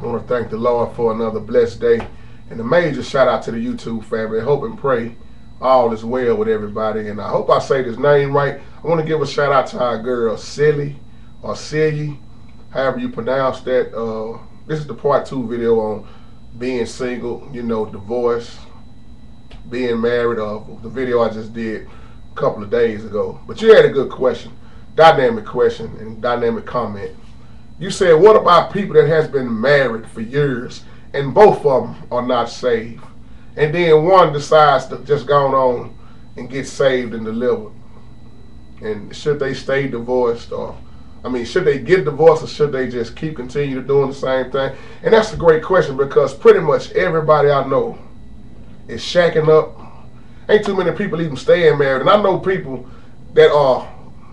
I want to thank the Lord for another blessed day. And a major shout out to the YouTube family. I hope and pray all is well with everybody. And I hope I say this name right. I want to give a shout out to our girl, Silly, or Silly, however you pronounce that. This is the part 2 video on being single, divorce, being married, the video I just did a couple of days ago. But you had a good question, dynamic question and dynamic comment. You said, what about people that has been married for years and both of them are not saved? And then one decides to just go on and get saved and delivered. And should they stay divorced, should they get divorced, or should they just continue doing the same thing? And that's a great question, because pretty much everybody I know is shacking up. Ain't too many people even staying married. And I know people that are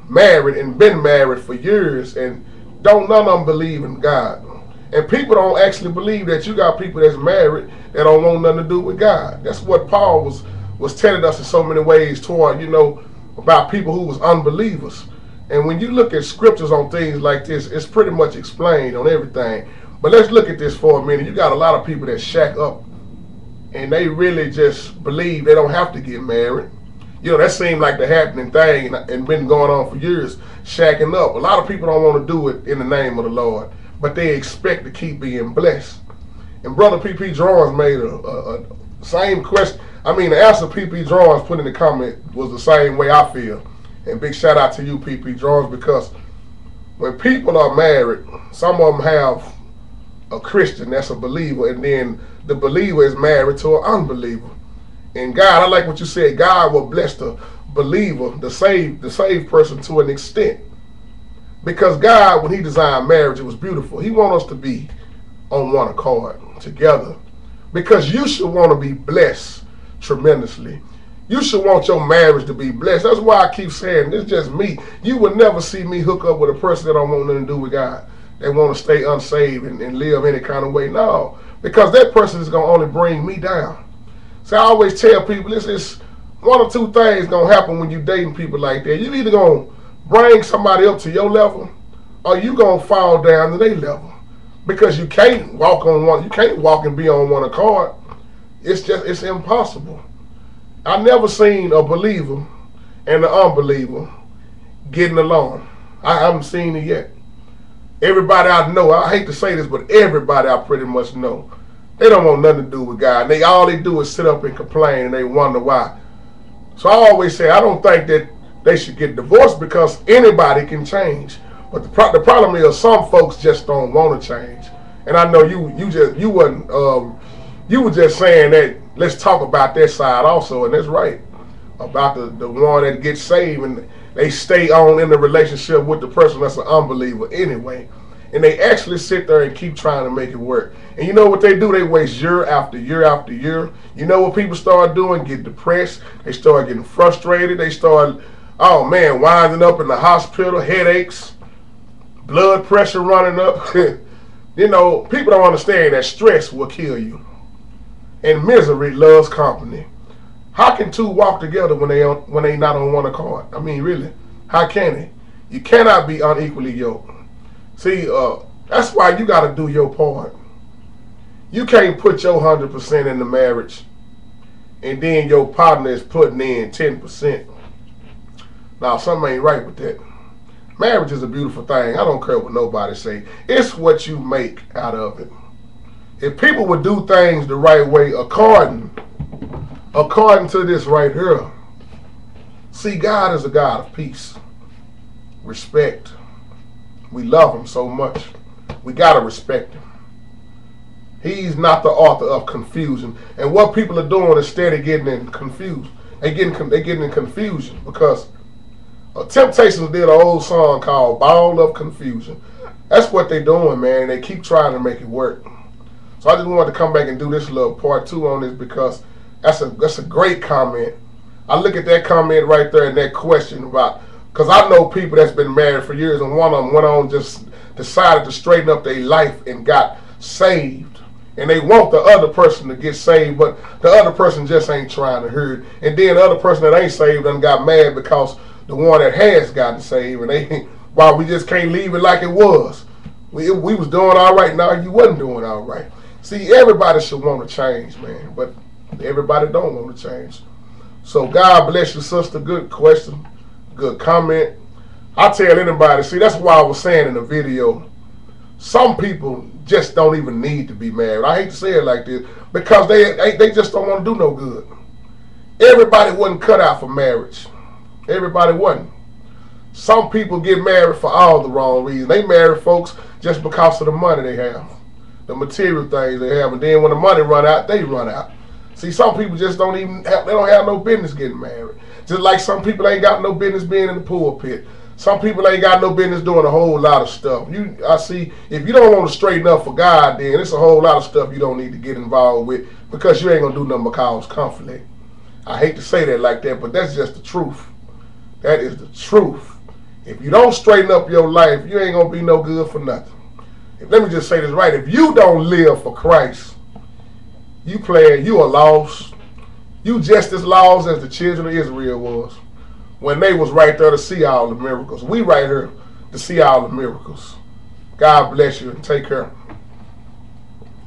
married and been married for years and none of them believe in God. And people don't actually believe that you got people that's married that don't want nothing to do with God. That's what Paul was telling us in so many ways toward, about people who was unbelievers. And when you look at scriptures on things like this, it's pretty much explained on everything. But let's look at this for a minute. You got a lot of people that shack up and they really just believe they don't have to get married. That seemed like the happening thing and been going on for years, shacking up. A lot of people don't want to do it in the name of the Lord, but they expect to keep being blessed. And Brother P.P. Drawings made a same question. The answer P.P. Drawings put in the comment was the same way I feel. And big shout out to you, P.P. Drawings, because when people are married, some of them have a Christian that's a believer, and then the believer is married to an unbeliever. And God, I like what you said, God will bless the believer, the saved person to an extent. Because God, when he designed marriage, it was beautiful. He wants us to be on one accord together. Because you should want to be blessed tremendously. You should want your marriage to be blessed. That's why I keep saying, it's just me. You would never see me hook up with a person that don't want nothing to do with God. They want to stay unsaved and live any kind of way. No, because that person is going to only bring me down. So I always tell people, it's one or two things going to happen when you dating people like that. You either going to bring somebody up to your level, or you going to fall down to their level. Because you can't walk and be on one accord. It's impossible. I never seen a believer and an unbeliever getting along. I haven't seen it yet. Everybody I know, I hate to say this, but everybody I pretty much know, they don't want nothing to do with God. All they do is sit up and complain, and they wonder why. So I always say, I don't think that they should get divorced, because anybody can change. But the problem is some folks just don't want to change. And I know you were just saying that. Let's talk about that side also, and that's right, about the one that gets saved and they stay on in the relationship with the person that's an unbeliever anyway, and they actually sit there and keep trying to make it work. And you know what they do? They waste year after year after year. You know what people start doing? Get depressed. They start getting frustrated. They start, winding up in the hospital, headaches, blood pressure running up. People don't understand that stress will kill you. And misery loves company. How can two walk together when they not on one accord? Really, how can they? You cannot be unequally yoked. See, that's why you got to do your part. You can't put your 100% in the marriage, and then your partner is putting in 10%. Now, something ain't right with that. Marriage is a beautiful thing. I don't care what nobody say. It's what you make out of it. If people would do things the right way, according to this right here, see, God is a God of peace, respect. We love him so much. We got to respect him. He's not the author of confusion. And what people are doing is steady getting in confused. They getting in confusion because Temptations did an old song called Ball of Confusion. That's what they're doing, man. They keep trying to make it work. So I just wanted to come back and do this little part 2 on this, because that's a great comment. I look at that comment right there and that question about, because I know people that's been married for years, and one of them went on, just decided to straighten up their life and got saved. And they want the other person to get saved, but the other person just ain't trying to hear it. And then the other person that ain't saved done got mad because the one that has gotten saved, and while we just can't leave it like it was. We was doing all right. Now you wasn't doing all right. See, everybody should want to change, man, but everybody don't want to change. So God bless you, sister. Good question, good comment. I tell anybody, see, that's why I was saying in the video, some people just don't even need to be married. I hate to say it like this, because they just don't want to do no good. Everybody wasn't cut out for marriage. Everybody wasn't. Some people get married for all the wrong reasons. They marry folks just because of the money they have, the material things they have, and then when the money run out, they run out. See, some people just don't have no business getting married. Just like some people ain't got no business being in the pulpit. Some people ain't got no business doing a whole lot of stuff. I see, if you don't want to straighten up for God, then it's a whole lot of stuff you don't need to get involved with, because you ain't gonna do nothing but cause conflict. I hate to say that like that, but that's just the truth. That is the truth. If you don't straighten up your life, you ain't gonna be no good for nothing. Let me just say this right. If you don't live for Christ, you are lost. You just as lost as the children of Israel was when they was right there to see all the miracles. We right here to see all the miracles. God bless you and take care.